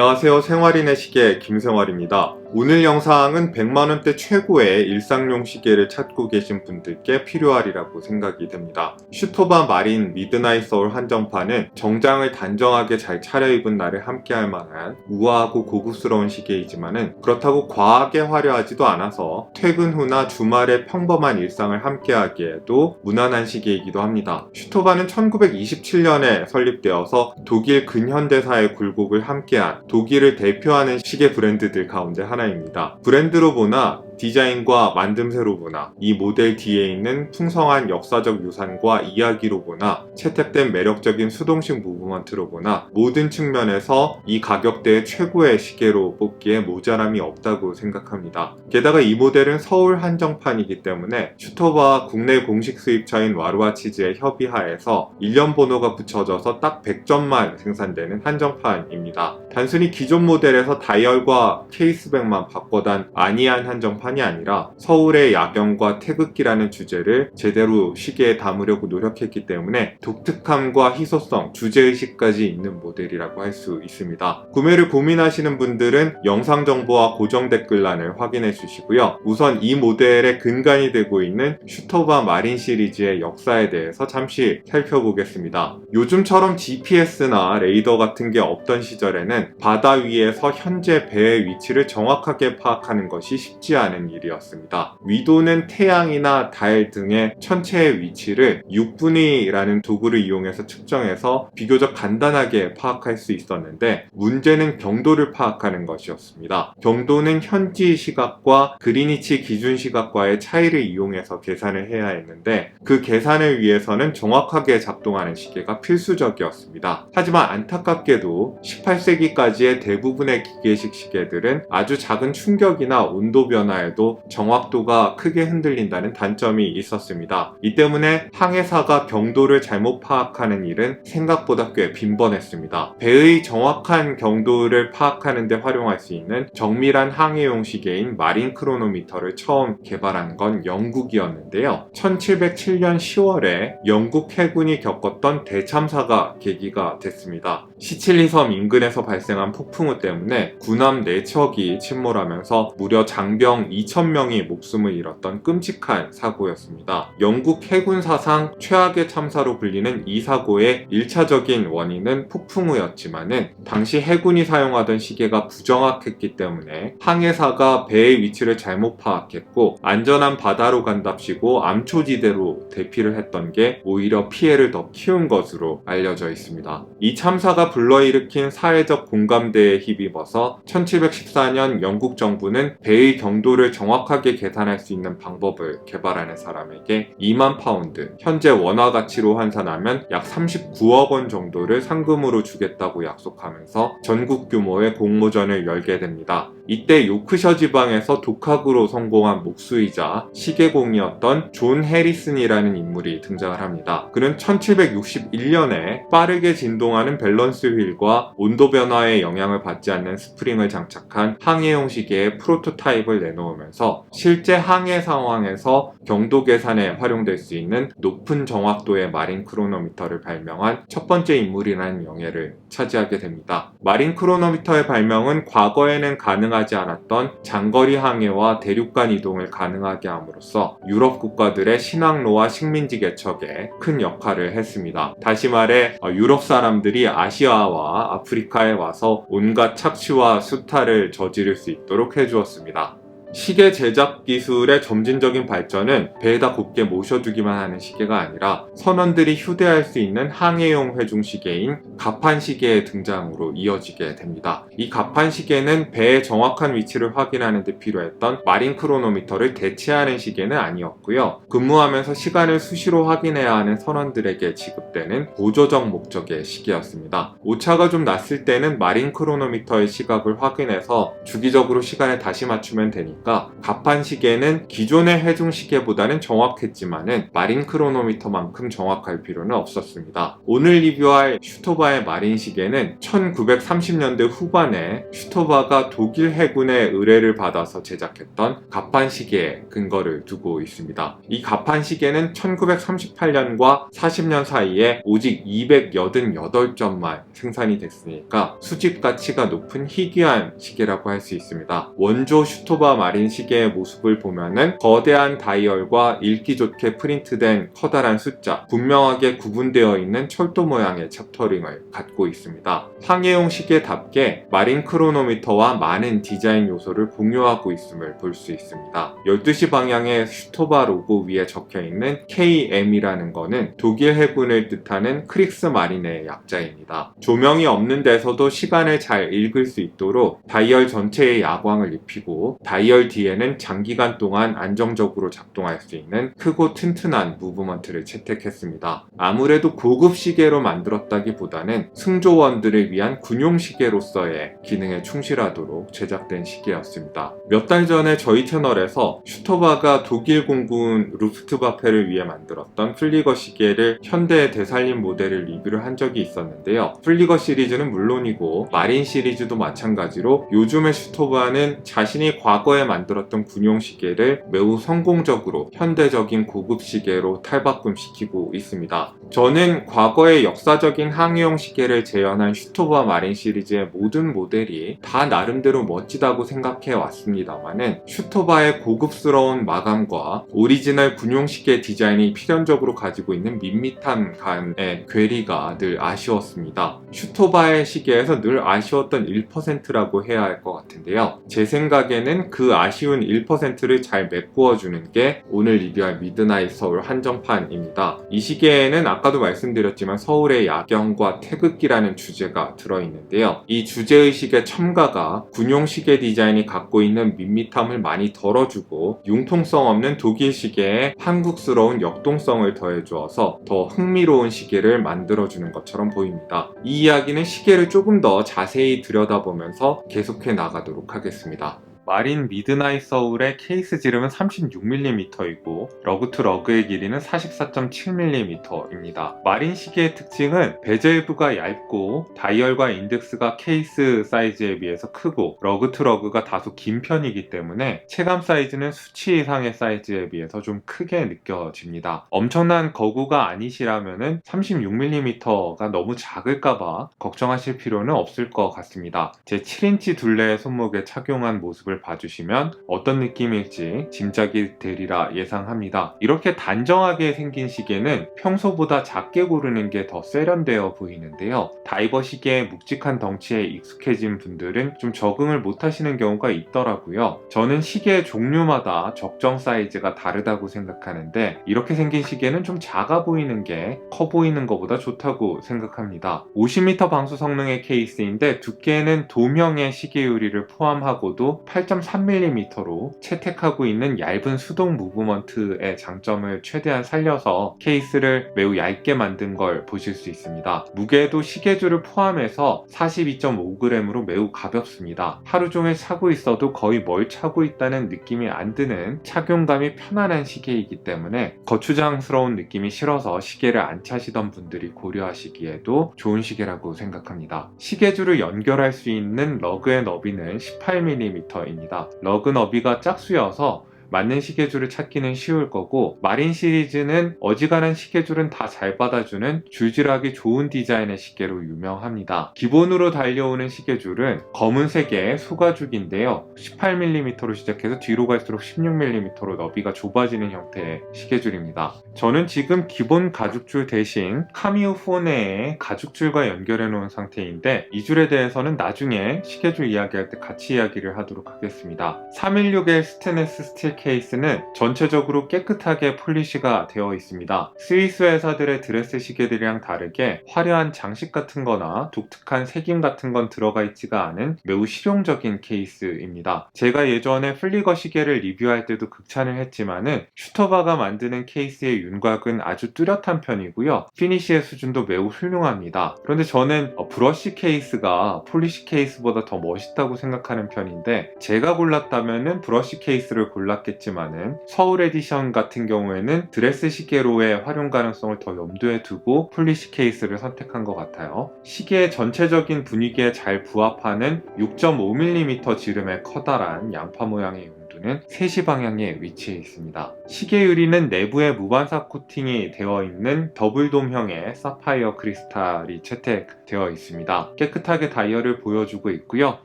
안녕하세요. 생활인의 시계 김생활입니다. 오늘 영상은 100만원대 최고의 일상용 시계를 찾고 계신 분들께 필요하리라고 생각이 됩니다. 슈토바 마린 미드나잇 서울 한정판은 정장을 단정하게 잘 차려입은 날에 함께할 만한 우아하고 고급스러운 시계이지만은 그렇다고 과하게 화려하지도 않아서 퇴근 후나 주말에 평범한 일상을 함께하기에도 무난한 시계이기도 합니다. 슈토바는 1927년에 설립되어서 독일 근현대사의 굴곡을 함께한 독일을 대표하는 시계 브랜드들 가운데 하나입니다. 브랜드로 보나 디자인과 만듦새로 보나 이 모델 뒤에 있는 풍성한 역사적 유산과 이야기로 보나 채택된 매력적인 수동식 무브먼트로 보나 모든 측면에서 이 가격대의 최고의 시계로 뽑기에 모자람이 없다고 생각합니다. 게다가 이 모델은 서울 한정판이기 때문에 슈토바와 국내 공식 수입처인 와루아치즈의 협의하에서 일련 번호가 붙여져서 딱 100점만 생산되는 한정판입니다. 단순히 기존 모델에서 다이얼과 케이스백만 바꿔단 아니한 한정판이 아니라 서울의 야경과 태극기라는 주제를 제대로 시계에 담으려고 노력했기 때문에 독특함과 희소성, 주제의식까지 있는 모델이라고 할 수 있습니다. 구매를 고민하시는 분들은 영상 정보와 고정 댓글란을 확인해 주시고요. 우선 이 모델의 근간이 되고 있는 슈토바 마린 시리즈의 역사에 대해서 잠시 살펴보겠습니다. 요즘처럼 GPS나 레이더 같은 게 없던 시절에는 바다 위에서 현재 배의 위치를 정확하게 파악하는 것이 쉽지 않은 일이었습니다. 위도는 태양이나 달 등의 천체의 위치를 육분위라는 도구를 이용해서 측정해서 비교적 간단하게 파악할 수 있었는데 문제는 경도를 파악하는 것이었습니다. 경도는 현지 시각과 그리니치 기준 시각과의 차이를 이용해서 계산을 해야 했는데 그 계산을 위해서는 정확하게 작동하는 시계가 필수적이었습니다. 하지만 안타깝게도 18세기까지의 대부분의 기계식 시계들은 아주 작은 충격이나 온도 변화에도 정확도가 크게 흔들린다는 단점이 있었습니다. 이 때문에 항해사가 경도를 잘못 파악하는 일은 생각보다 꽤 빈번했습니다. 배의 정확한 경도를 파악하는 데 활용할 수 있는 정밀한 항해용 시계인 마린 크로노미터를 처음 개발한 건 영국이었는데요. 1707년 10월에 영국 해군이 겪었던 대참사가 계기가 됐습니다. 시칠리 섬 인근에서 발생한 폭풍우 때문에 군함 4척이 침몰하면서 무려 장병 2,000명이 목숨을 잃었던 끔찍한 사고였습니다. 영국 해군 사상 최악의 참사로 불리는 이 사고의 1차적인 원인은 폭풍우였지만은 당시 해군이 사용하던 시계가 부정확했기 때문에 항해사가 배의 위치를 잘못 파악했고 안전한 바다로 간답시고 암초지대로 대피를 했던 게 오히려 피해를 더 키운 것으로 알려져 있습니다. 이 참사가 불러일으킨 사회적 공감대에 힘입어서 1714년 영국 정부는 배의 경도를 정확하게 계산할 수 있는 방법을 개발하는 사람에게 2만 파운드, 현재 원화 가치로 환산하면 약 39억 원 정도를 상금으로 주겠다고 약속하면서 전국 규모의 공모전을 열게 됩니다. 이때 요크셔 지방에서 독학으로 성공한 목수이자 시계공이었던 존 해리슨이라는 인물이 등장을 합니다. 그는 1761년에 빠르게 진동하는 밸런스 휠과 온도 변화에 영향을 받지 않는 스프링을 장착한 항해용 시계의 프로토타입을 내놓으면서 실제 항해 상황에서 경도 계산에 활용될 수 있는 높은 정확도의 마린 크로노미터를 발명한 첫 번째 인물이라는 영예를 차지하게 됩니다. 마린 크로노미터의 발명은 과거에는 가능하지 않았던 장거리 항해와 대륙간 이동을 가능하게 함으로써 유럽 국가들의 신항로와 식민지 개척에 큰 역할을 했습니다. 다시 말해 유럽 사람들이 아시아와 아프리카에 와서 온갖 착취와 수탈을 저지를 수 있도록 해주었습니다. 시계 제작 기술의 점진적인 발전은 배에다 곱게 모셔두기만 하는 시계가 아니라 선원들이 휴대할 수 있는 항해용 회중 시계인 갑판 시계의 등장으로 이어지게 됩니다. 이 갑판 시계는 배의 정확한 위치를 확인하는 데 필요했던 마린 크로노미터를 대체하는 시계는 아니었고요. 근무하면서 시간을 수시로 확인해야 하는 선원들에게 지급되는 보조적 목적의 시계였습니다. 오차가 좀 났을 때는 마린 크로노미터의 시각을 확인해서 주기적으로 시간을 다시 맞추면 되니까 보니까 가판 시계는 기존의 회중 시계보다는 정확했지만은 마린 크로노미터만큼 정확할 필요는 없었습니다. 오늘 리뷰할 슈토바의 마린 시계는 1930년대 후반에 슈토바가 독일 해군의 의뢰를 받아서 제작했던 가판 시계에 근거를 두고 있습니다. 이 가판 시계는 1938년과 40년 사이에 오직 288점만 생산이 됐으니까 수집 가치가 높은 희귀한 시계라고 할 수 있습니다. 원조 슈토바 마린 시계의 모습을 보면은 거대한 다이얼과 읽기 좋게 프린트된 커다란 숫자, 분명하게 구분되어 있는 철도 모양의 챕터링을 갖고 있습니다. 상해용 시계답게 마린 크로노미터와 많은 디자인 요소를 공유하고 있음을 볼 수 있습니다. 12시 방향의 슈토바 로고 위에 적혀있는 KM이라는 거는 독일 해군을 뜻하는 크릭스 마린의 약자입니다. 조명이 없는 데서도 시간을 잘 읽을 수 있도록 다이얼 전체에 야광을 입히고 다이얼 뒤에는 장기간 동안 안정적으로 작동할 수 있는 크고 튼튼한 무브먼트를 채택했습니다. 아무래도 고급 시계로 만들었다기보다는 승조원들을 위한 군용 시계로서의 기능에 충실하도록 제작된 시계였습니다. 몇 달 전에 저희 채널에서 슈토바가 독일 공군 루프트와페를 위해 만들었던 플리거 시계를 현대에 되살린 모델을 리뷰를 한 적이 있었는데요. 플리거 시리즈는 물론이고 마린 시리즈도 마찬가지로 요즘의 슈토바는 자신이 과거에 만들었던 군용 시계를 매우 성공적으로 현대적인 고급 시계로 탈바꿈시키고 있습니다. 저는 과거의 역사적인 항해용 시계를 재현한 슈토바 마린 시리즈의 모든 모델이 다 나름대로 멋지다고 생각해 왔습니다만은 슈토바의 고급스러운 마감과 오리지널 군용 시계 디자인이 필연적으로 가지고 있는 밋밋함 간의 괴리가 늘 아쉬웠습니다. 슈토바의 시계에서 늘 아쉬웠던 1%라고 해야 할 것 같은데요. 제 생각에는 그 아쉬운 1%를 잘 메꾸어주는 게 오늘 리뷰할 미드나잇 서울 한정판입니다. 이 시계에는 아까도 말씀드렸지만 서울의 야경과 태극기라는 주제가 들어있는데요. 이 주제의식의 첨가가 군용 시계 디자인이 갖고 있는 밋밋함을 많이 덜어주고 융통성 없는 독일 시계에 한국스러운 역동성을 더해주어서 더 흥미로운 시계를 만들어주는 것처럼 보입니다. 이 이야기는 시계를 조금 더 자세히 들여다보면서 계속해 나가도록 하겠습니다. 마린 미드나잇 서울의 케이스 지름은 36mm이고 러그 투 러그의 길이는 44.7mm입니다. 마린 시계의 특징은 베젤부가 얇고 다이얼과 인덱스가 케이스 사이즈에 비해서 크고 러그 투 러그가 다소 긴 편이기 때문에 체감 사이즈는 수치 이상의 사이즈에 비해서 좀 크게 느껴집니다. 엄청난 거구가 아니시라면 36mm가 너무 작을까봐 걱정하실 필요는 없을 것 같습니다. 제 7인치 둘레의 손목에 착용한 모습을 봐주시면 어떤 느낌일지 짐작이 되리라 예상합니다. 이렇게 단정하게 생긴 시계는 평소보다 작게 고르는 게 더 세련되어 보이는데요. 다이버 시계의 묵직한 덩치에 익숙해진 분들은 좀 적응을 못하시는 경우가 있더라고요. 저는 시계 종류마다 적정 사이즈가 다르다고 생각하는데 이렇게 생긴 시계는 좀 작아 보이는 게 커 보이는 것보다 좋다고 생각합니다. 50m 방수 성능의 케이스인데 두께는 도명의 시계 유리를 포함하고도 8.3mm로 채택하고 있는 얇은 수동 무브먼트의 장점을 최대한 살려서 케이스를 매우 얇게 만든 걸 보실 수 있습니다. 무게도 시계줄을 포함해서 42.5g으로 매우 가볍습니다. 하루 종일 차고 있어도 거의 뭘 차고 있다는 느낌이 안 드는 착용감이 편안한 시계이기 때문에 거추장스러운 느낌이 싫어서 시계를 안 차시던 분들이 고려하시기에도 좋은 시계라고 생각합니다. 시계줄을 연결할 수 있는 러그의 너비는 18mm입니다. 러그 너비가 짝수여서 맞는 시계줄을 찾기는 쉬울 거고 마린 시리즈는 어지간한 시계줄은 다 잘 받아주는 줄질하기 좋은 디자인의 시계로 유명합니다. 기본으로 달려오는 시계줄은 검은색의 소가죽인데요. 18mm로 시작해서 뒤로 갈수록 16mm로 너비가 좁아지는 형태의 시계줄입니다. 저는 지금 기본 가죽줄 대신 카미오 포네의 가죽줄과 연결해 놓은 상태인데 이 줄에 대해서는 나중에 시계줄 이야기할 때 같이 이야기를 하도록 하겠습니다. 316의 스테인리스 스틸 케이스는 전체적으로 깨끗하게 폴리시가 되어 있습니다. 스위스 회사들의 드레스 시계들이랑 다르게 화려한 장식 같은 거나 독특한 새김 같은 건 들어가 있지가 않은 매우 실용적인 케이스입니다. 제가 예전에 플리거 시계를 리뷰할 때도 극찬을 했지만은 슈터바가 만드는 케이스의 윤곽은 아주 뚜렷한 편이고요. 피니시의 수준도 매우 훌륭합니다. 그런데 저는 브러쉬 케이스가 폴리시 케이스보다 더 멋있다고 생각하는 편인데, 제가 골랐다면은 브러쉬 케이스를 골랐겠지만은 서울 에디션 같은 경우에는 드레스 시계로의 활용 가능성을 더 염두에 두고 폴리시 케이스를 선택한 것 같아요. 시계의 전체적인 분위기에 잘 부합하는 6.5mm 지름의 커다란 양파 모양의 용두는 3시 방향에 위치해 있습니다. 시계 유리는 내부에 무반사 코팅이 되어 있는 더블돔형의 사파이어 크리스탈이 채택되어 있습니다. 깨끗하게 다이얼을 보여주고 있고요.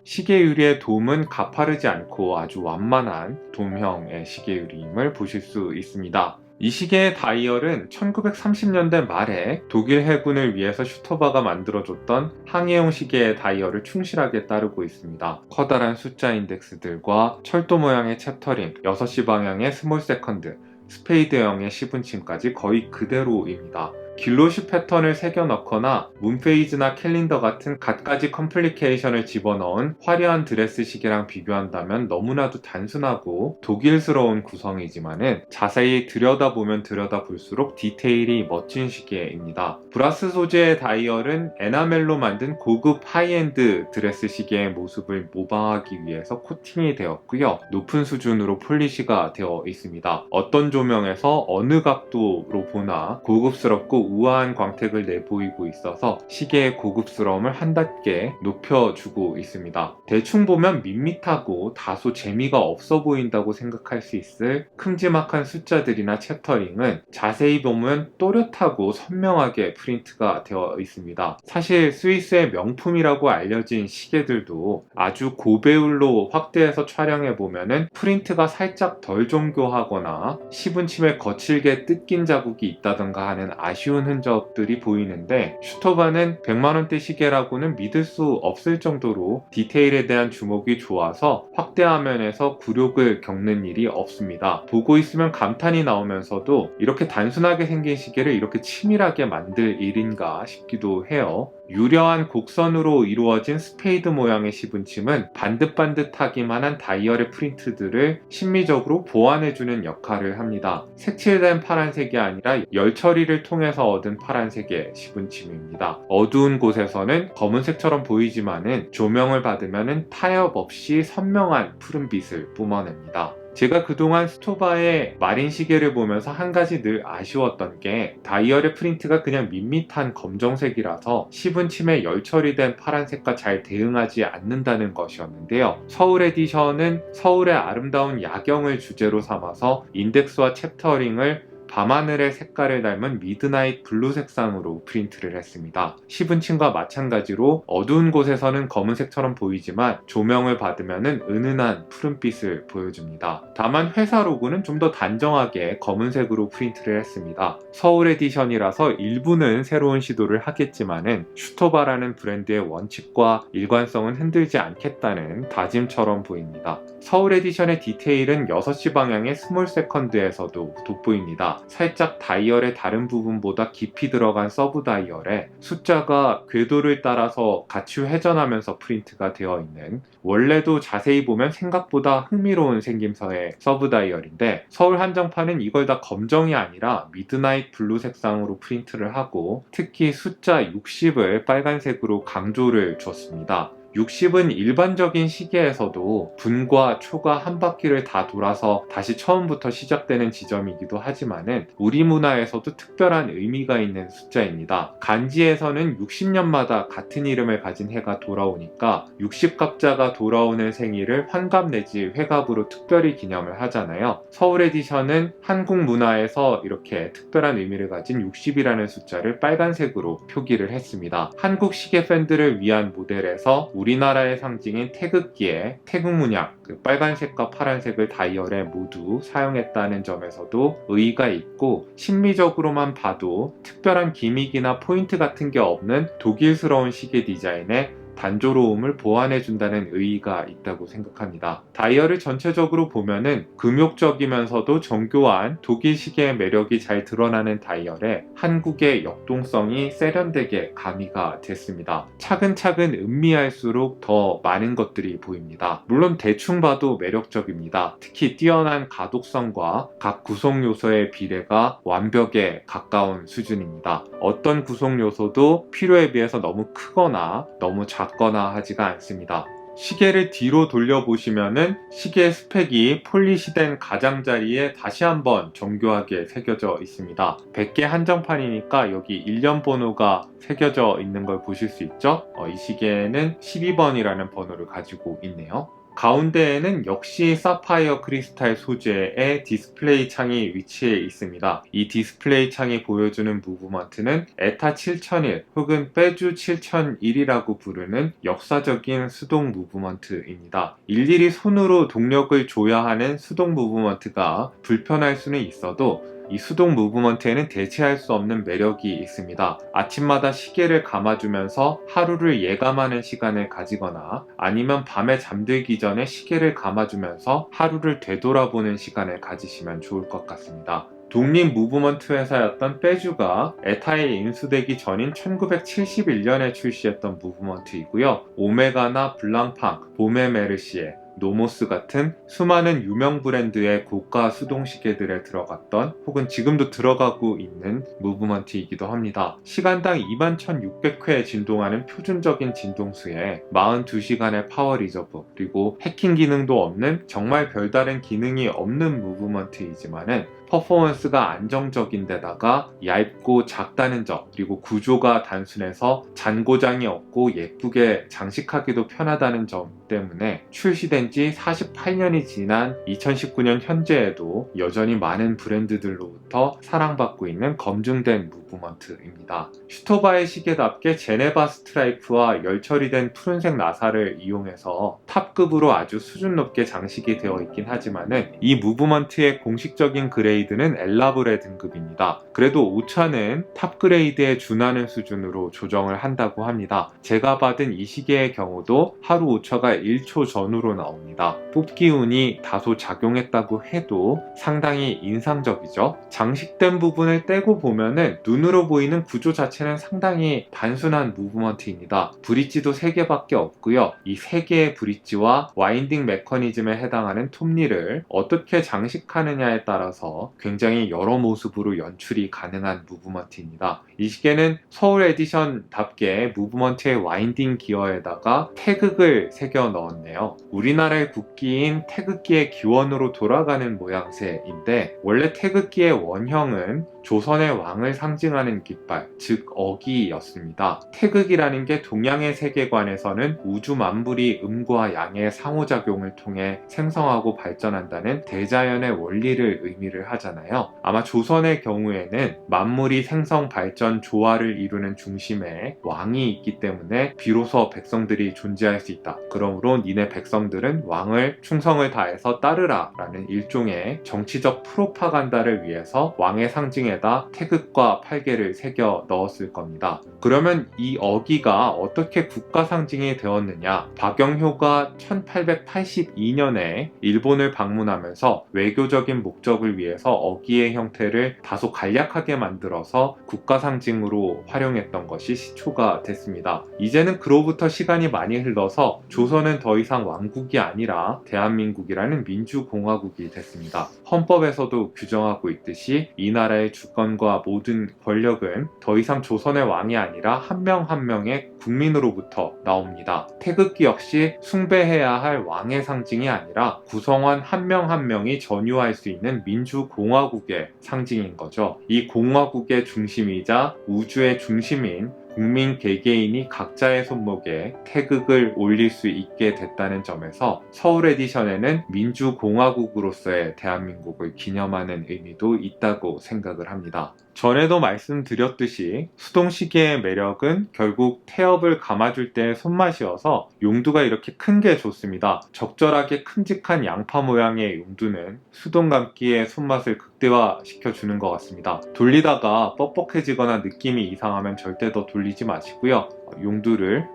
시계 유리의 돔은 가파르지 않고 아주 완만한 돔형의 시계 유리임을 보실 수 있습니다. 이 시계의 다이얼은 1930년대 말에 독일 해군을 위해서 슈터바가 만들어줬던 항해용 시계의 다이얼을 충실하게 따르고 있습니다. 커다란 숫자 인덱스들과 철도 모양의 챕터링, 6시 방향의 스몰 세컨드, 스페이드형의 시분침까지 거의 그대로입니다. 길로시 패턴을 새겨 넣거나 문페이즈나 캘린더 같은 갖가지 컴플리케이션을 집어넣은 화려한 드레스 시계랑 비교한다면 너무나도 단순하고 독일스러운 구성이지만은 자세히 들여다보면 들여다볼수록 디테일이 멋진 시계입니다. 브라스 소재의 다이얼은 에나멜로 만든 고급 하이엔드 드레스 시계의 모습을 모방하기 위해서 코팅이 되었고요. 높은 수준으로 폴리시가 되어 있습니다. 어떤 조명에서 어느 각도로 보나 고급스럽고 우아한 광택을 내보이고 있어서 시계의 고급스러움을 한 단계 높여주고 있습니다. 대충 보면 밋밋하고 다소 재미가 없어 보인다고 생각할 수 있을 큼지막한 숫자들이나 챕터링은 자세히 보면 또렷하고 선명하게 프린트가 되어 있습니다. 사실 스위스의 명품이라고 알려진 시계들도 아주 고배율로 확대해서 촬영해 보면은 프린트가 살짝 덜 정교하거나 시분침에 거칠게 뜯긴 자국이 있다던가 하는 아쉬운 흔적들이 보이는데, 슈터바는 100만원대 시계라고는 믿을 수 없을 정도로 디테일에 대한 주목이 좋아서 확대 화면에서 굴욕을 겪는 일이 없습니다. 보고 있으면 감탄이 나오면서도 이렇게 단순하게 생긴 시계를 이렇게 치밀하게 만들 일인가 싶기도 해요. 유려한 곡선으로 이루어진 스페이드 모양의 시분침은 반듯반듯하기만 한 다이얼의 프린트들을 심미적으로 보완해주는 역할을 합니다. 색칠된 파란색이 아니라 열 처리를 통해서 얻은 파란색의 시분침입니다. 어두운 곳에서는 검은색처럼 보이지만은 조명을 받으면 타협 없이 선명한 푸른빛을 뿜어냅니다. 제가 그동안 슈터바의 마린 시계를 보면서 한 가지 늘 아쉬웠던 게 다이얼의 프린트가 그냥 밋밋한 검정색이라서 시분침에 열 처리된 파란색과 잘 대응하지 않는다는 것이었는데요. 서울 에디션은 서울의 아름다운 야경을 주제로 삼아서 인덱스와 챕터링을 밤하늘의 색깔을 닮은 미드나잇 블루 색상으로 프린트를 했습니다. 시분침과 마찬가지로 어두운 곳에서는 검은색처럼 보이지만 조명을 받으면 은은한 푸른빛을 보여줍니다. 다만 회사 로고는 좀 더 단정하게 검은색으로 프린트를 했습니다. 서울 에디션이라서 일부는 새로운 시도를 하겠지만은 슈터바라는 브랜드의 원칙과 일관성은 흔들지 않겠다는 다짐처럼 보입니다. 서울 에디션의 디테일은 6시 방향의 스몰 세컨드에서도 돋보입니다. 살짝 다이얼의 다른 부분보다 깊이 들어간 서브 다이얼에 숫자가 궤도를 따라서 같이 회전하면서 프린트가 되어 있는, 원래도 자세히 보면 생각보다 흥미로운 생김새의 서브 다이얼인데, 서울 한정판은 이걸 다 검정이 아니라 미드나잇 블루 색상으로 프린트를 하고 특히 숫자 60을 빨간색으로 강조를 줬습니다. 60은 일반적인 시계에서도 분과 초가 한 바퀴를 다 돌아서 다시 처음부터 시작되는 지점이기도 하지만은 우리 문화에서도 특별한 의미가 있는 숫자입니다. 간지에서는 60년마다 같은 이름을 가진 해가 돌아오니까 60갑자가 돌아오는 생일을 환갑 내지 회갑으로 특별히 기념을 하잖아요. 서울 에디션은 한국 문화에서 이렇게 특별한 의미를 가진 60이라는 숫자를 빨간색으로 표기를 했습니다. 한국 시계 팬들을 위한 모델에서 우리나라의 상징인 태극기에 태극 문양, 빨간색과 파란색을 다이얼에 모두 사용했다는 점에서도 의의가 있고, 심미적으로만 봐도 특별한 기믹이나 포인트 같은 게 없는 독일스러운 시계 디자인에 단조로움을 보완해준다는 의의가 있다고 생각합니다. 다이얼을 전체적으로 보면은 금욕적이면서도 정교한 독일 시계의 매력이 잘 드러나는 다이얼에 한국의 역동성이 세련되게 가미가 됐습니다. 차근차근 음미할수록 더 많은 것들이 보입니다. 물론 대충 봐도 매력적입니다. 특히 뛰어난 가독성과 각 구성 요소의 비례가 완벽에 가까운 수준입니다. 어떤 구성 요소도 필요에 비해서 너무 크거나 너무 작거나 하지가 않습니다. 시계를 뒤로 돌려보시면은 시계 스펙이 폴리시된 가장자리에 다시 한번 정교하게 새겨져 있습니다. 100개 한정판이니까 여기 일련 번호가 새겨져 있는 걸 보실 수 있죠? 이 시계는 12번이라는 번호를 가지고 있네요. 가운데에는 역시 사파이어 크리스탈 소재의 디스플레이 창이 위치해 있습니다. 이 디스플레이 창이 보여주는 무브먼트는 에타 7001 혹은 빼주 7001이라고 부르는 역사적인 수동 무브먼트입니다. 일일이 손으로 동력을 줘야 하는 수동 무브먼트가 불편할 수는 있어도 이 수동 무브먼트에는 대체할 수 없는 매력이 있습니다. 아침마다 시계를 감아주면서 하루를 예감하는 시간을 가지거나 아니면 밤에 잠들기 전에 시계를 감아주면서 하루를 되돌아보는 시간을 가지시면 좋을 것 같습니다. 독립 무브먼트 회사였던 빼주가 에타에 인수되기 전인 1971년에 출시했던 무브먼트이고요. 오메가나 블랑팡, 보메 메르시에, 노모스 같은 수많은 유명 브랜드의 고가 수동 시계들에 들어갔던 혹은 지금도 들어가고 있는 무브먼트이기도 합니다. 시간당 21,600회 진동하는 표준적인 진동수에 42시간의 파워 리저브 그리고 해킹 기능도 없는 정말 별다른 기능이 없는 무브먼트이지만은 퍼포먼스가 안정적인데다가 얇고 작다는 점 그리고 구조가 단순해서 잔고장이 없고 예쁘게 장식하기도 편하다는 점 때문에 출시된 지 48년이 지난 2019년 현재에도 여전히 많은 브랜드들로부터 사랑받고 있는 검증된 무브먼트입니다. 슈토바의 시계답게 제네바 스트라이프와 열처리된 푸른색 나사를 이용해서 탑급으로 아주 수준 높게 장식이 되어 있긴 하지만은 이 무브먼트의 공식적인 그레이드는 엘라브레 등급입니다. 그래도 오차는 탑 그레이드에 준하는 수준으로 조정을 한다고 합니다. 제가 받은 이 시계의 경우도 하루 오차가 1초 전후로 나옵니다. 뽑기 운이 다소 작용했다고 해도 상당히 인상적이죠. 장식된 부분을 떼고 보면은 눈으로 보이는 구조 자체는 상당히 단순한 무브먼트입니다. 브릿지도 3개밖에 없고요. 이 3개의 브릿지와 와인딩 메커니즘에 해당하는 톱니를 어떻게 장식하느냐에 따라서 굉장히 여러 모습으로 연출이 가능한 무브먼트입니다. 이 시계는 서울 에디션답게 무브먼트의 와인딩 기어에다가 태극을 새겨 넣었네요. 우리나라의 국기인 태극기의 기원으로 돌아가는 모양새인데 원래 태극기의 원형은 조선의 왕을 상징하는 깃발, 즉 어기였습니다. 태극이라는 게 동양의 세계관에서는 우주 만물이 음과 양의 상호작용을 통해 생성하고 발전한다는 대자연의 원리를 의미를 하잖아요. 아마 조선의 경우에는 만물이 생성, 발전, 조화를 이루는 중심에 왕이 있기 때문에 비로소 백성들이 존재할 수 있다. 그러므로 니네 백성들은 왕을 충성을 다해서 따르라 라는 일종의 정치적 프로파간다를 위해서 왕의 상징에다 태극과 팔개를 새겨 넣었을 겁니다. 그러면 이 어기가 어떻게 국가 상징이 되었느냐? 박영효가 1882년에 일본을 방문하면서 외교적인 목적을 위해서 어기의 형태를 다소 간략하게 만들어서 국가 상징으로 활용했던 것이 시초가 됐습니다. 이제는 그로부터 시간이 많이 흘러서 조선은 더 이상 왕국이 아니라 대한민국이라는 민주공화국이 됐습니다. 헌법에서도 규정하고 있듯이 이 나라의 주권과 모든 권력은 더 이상 조선의 왕이 아니라 한 명 한 명의 국민으로부터 나옵니다. 태극기 역시 숭배해야 할 왕의 상징이 아니라 구성원 한 명 한 명이 전유할 수 있는 민주공화국의 상징인 거죠. 이 공화국의 중심이자 우주의 중심인 국민 개개인이 각자의 손목에 태극을 올릴 수 있게 됐다는 점에서 서울 에디션에는 민주공화국으로서의 대한민국을 기념하는 의미도 있다고 생각을 합니다. 전에도 말씀드렸듯이 수동시계의 매력은 결국 태엽을 감아줄 때의 손맛이어서 용두가 이렇게 큰 게 좋습니다. 적절하게 큼직한 양파 모양의 용두는 수동 감기의 손맛을 극대화시켜주는 것 같습니다. 돌리다가 뻑뻑해지거나 느낌이 이상하면 절대 더 돌리지 마시고요. 용두를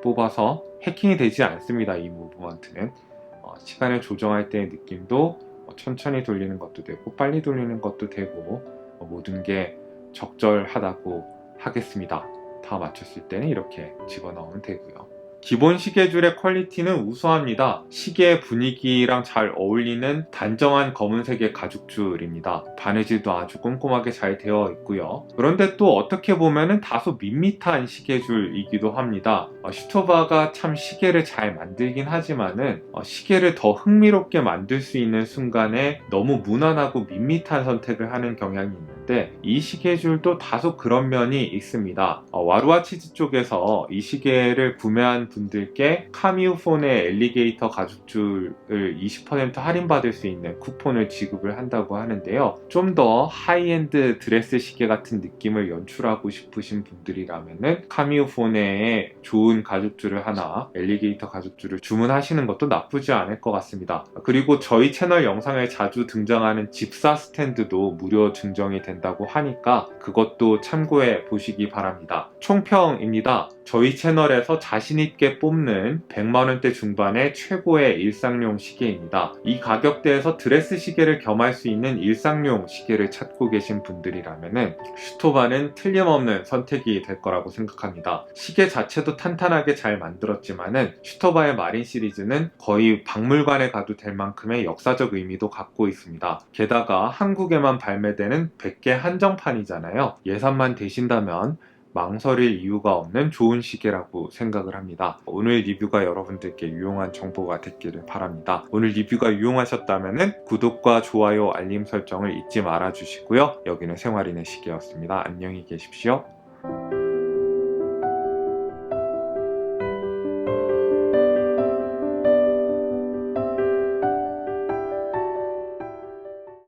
뽑아서 해킹이 되지 않습니다. 이 무브먼트는 시간을 조정할 때의 느낌도 천천히 돌리는 것도 되고 빨리 돌리는 것도 되고 모든 게 적절하다고 하겠습니다. 다 맞췄을 때는 이렇게 집어넣으면 되고요. 기본 시계줄의 퀄리티는 우수합니다. 시계 분위기랑 잘 어울리는 단정한 검은색의 가죽줄입니다. 바느질도 아주 꼼꼼하게 잘 되어 있고요. 그런데 또 어떻게 보면 다소 밋밋한 시계줄이기도 합니다. 슈토바가 참 시계를 잘 만들긴 하지만은 시계를 더 흥미롭게 만들 수 있는 순간에 너무 무난하고 밋밋한 선택을 하는 경향이 있는데 이 시계줄도 다소 그런 면이 있습니다. 와루아치즈 쪽에서 이 시계를 구매한 분들께 카미우폰의 엘리게이터 가죽줄을 20% 할인받을 수 있는 쿠폰을 지급을 한다고 하는데요. 좀 더 하이엔드 드레스 시계 같은 느낌을 연출하고 싶으신 분들이라면은 카미우폰의 좋은 가죽줄을 하나, 엘리게이터 가죽줄을 주문하시는 것도 나쁘지 않을 것 같습니다. 그리고 저희 채널 영상에 자주 등장하는 집사 스탠드도 무료 증정이 된다고 하니까 그것도 참고해 보시기 바랍니다. 총평입니다. 저희 채널에서 자신있게 뽑는 100만원대 중반의 최고의 일상용 시계입니다. 이 가격대에서 드레스 시계를 겸할 수 있는 일상용 시계를 찾고 계신 분들이라면 슈토바는 틀림없는 선택이 될 거라고 생각합니다. 시계 자체도 탄탄하게 잘 만들었지만은 슈토바의 마린 시리즈는 거의 박물관에 가도 될 만큼의 역사적 의미도 갖고 있습니다. 게다가 한국에만 발매되는 100개 한정판이잖아요. 예산만 되신다면 망설일 이유가 없는 좋은 시계라고 생각을 합니다. 오늘 리뷰가 여러분들께 유용한 정보가 됐기를 바랍니다. 오늘 리뷰가 유용하셨다면 구독과 좋아요, 알림 설정을 잊지 말아 주시고요. 여기는 생활인의 시계였습니다. 안녕히 계십시오.